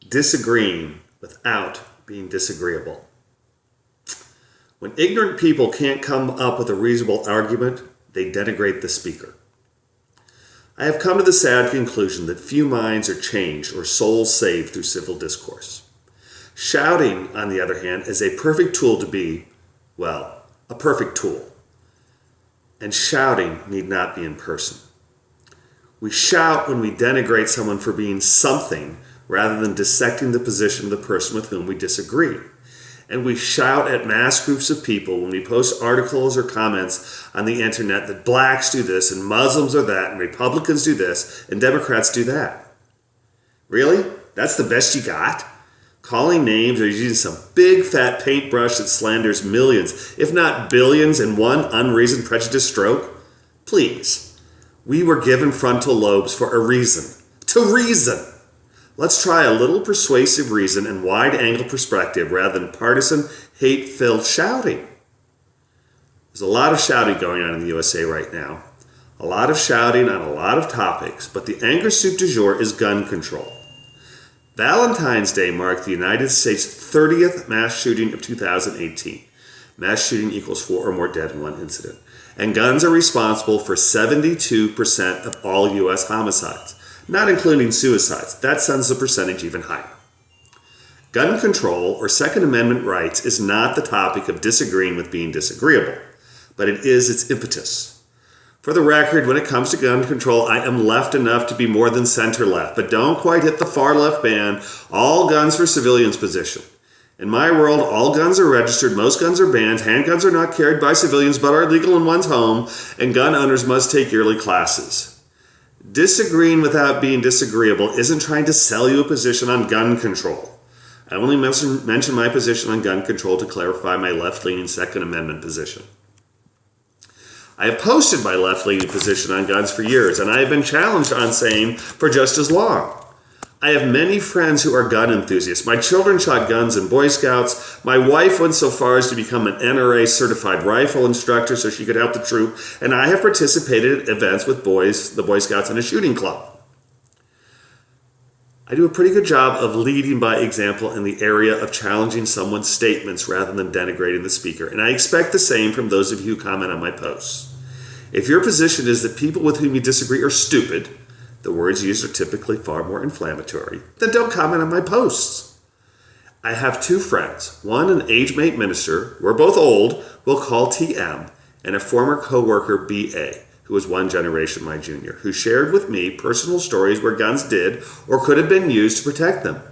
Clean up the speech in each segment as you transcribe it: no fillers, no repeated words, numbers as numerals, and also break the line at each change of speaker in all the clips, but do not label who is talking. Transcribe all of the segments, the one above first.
disagreeing without being disagreeable. When ignorant people can't come up with a reasonable argument, they denigrate the speaker. I have come to the sad conclusion that few minds are changed or souls saved through civil discourse. Shouting, on the other hand, is a perfect tool to be, well, a perfect tool. And shouting need not be in person. We shout when we denigrate someone for being something rather than dissecting the position of the person with whom we disagree. And we shout at mass groups of people when we post articles or comments on the internet that blacks do this and Muslims are that and Republicans do this and Democrats do that. Really? That's the best you got? Calling names or using some big fat paintbrush that slanders millions, if not billions, in one unreasoned prejudiced stroke? Please. We were given frontal lobes for a reason. To reason. Let's try a little persuasive reason and wide-angle perspective rather than partisan, hate-filled shouting. There's a lot of shouting going on in the USA right now. A lot of shouting on a lot of topics, but the anger soup du jour is gun control. Valentine's Day marked the United States' 30th mass shooting of 2018. Mass shooting equals 4 or more dead in one incident. And guns are responsible for 72% of all U.S. homicides, not including suicides. That sends the percentage even higher. Gun control, or Second Amendment rights, is not the topic of disagreeing with being disagreeable, but it is its impetus. For the record, when it comes to gun control, I am left enough to be more than center-left, but don't quite hit the far-left ban, all guns for civilians position. In my world, all guns are registered, most guns are banned, handguns are not carried by civilians but are legal in one's home, and gun owners must take yearly classes. Disagreeing without being disagreeable isn't trying to sell you a position on gun control. I only mention my position on gun control to clarify my left-leaning Second Amendment position. I have posted my left-leaning position on guns for years, and I have been challenged on same for just as long. I have many friends who are gun enthusiasts. My children shot guns in Boy Scouts. My wife went so far as to become an NRA certified rifle instructor so she could help the troop, and I have participated at events with the Boy Scouts and a shooting club. I do a pretty good job of leading by example in the area of challenging someone's statements rather than denigrating the speaker, and I expect the same from those of you who comment on my posts. If your position is that people with whom you disagree are stupid, the words used are typically far more inflammatory, then don't comment on my posts. I have two friends, one an age-mate minister, we're both old, we'll call TM, and a former co-worker, BA, who was one generation my junior, who shared with me personal stories where guns did or could have been used to protect them.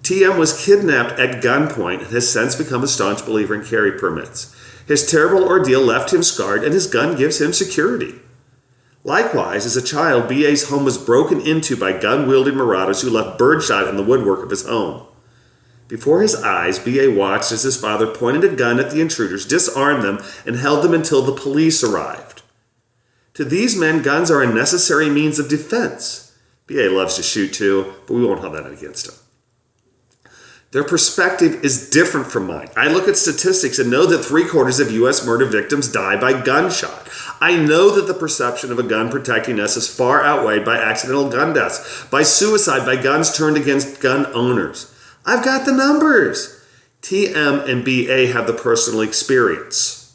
TM was kidnapped at gunpoint and has since become a staunch believer in carry permits. His terrible ordeal left him scarred, and his gun gives him security. Likewise, as a child, BA's home was broken into by gun-wielding marauders who left birdshot in the woodwork of his home. Before his eyes, BA watched as his father pointed a gun at the intruders, disarmed them, and held them until the police arrived. To these men, guns are a necessary means of defense. BA loves to shoot too, but we won't hold that against him. Their perspective is different from mine. I look at statistics and know that 3/4 of U.S. murder victims die by gunshot. I know that the perception of a gun protecting us is far outweighed by accidental gun deaths, by suicide, by guns turned against gun owners. I've got the numbers. TM and BA have the personal experience.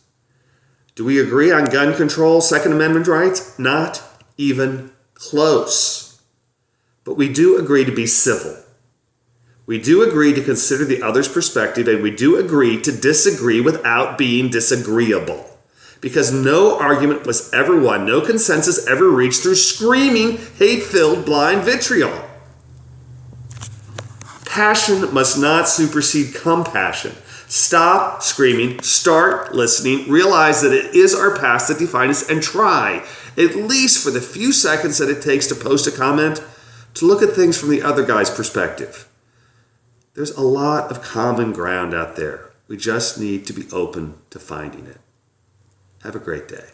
Do we agree on gun control, Second Amendment rights? Not even close. But we do agree to be civil. We do agree to consider the other's perspective, and we do agree to disagree without being disagreeable. Because no argument was ever won, no consensus ever reached through screaming, hate-filled, blind vitriol. Passion must not supersede compassion. Stop screaming, start listening, realize that it is our past that defines us, and try, at least for the few seconds that it takes to post a comment, to look at things from the other guy's perspective. There's a lot of common ground out there. We just need to be open to finding it. Have a great day.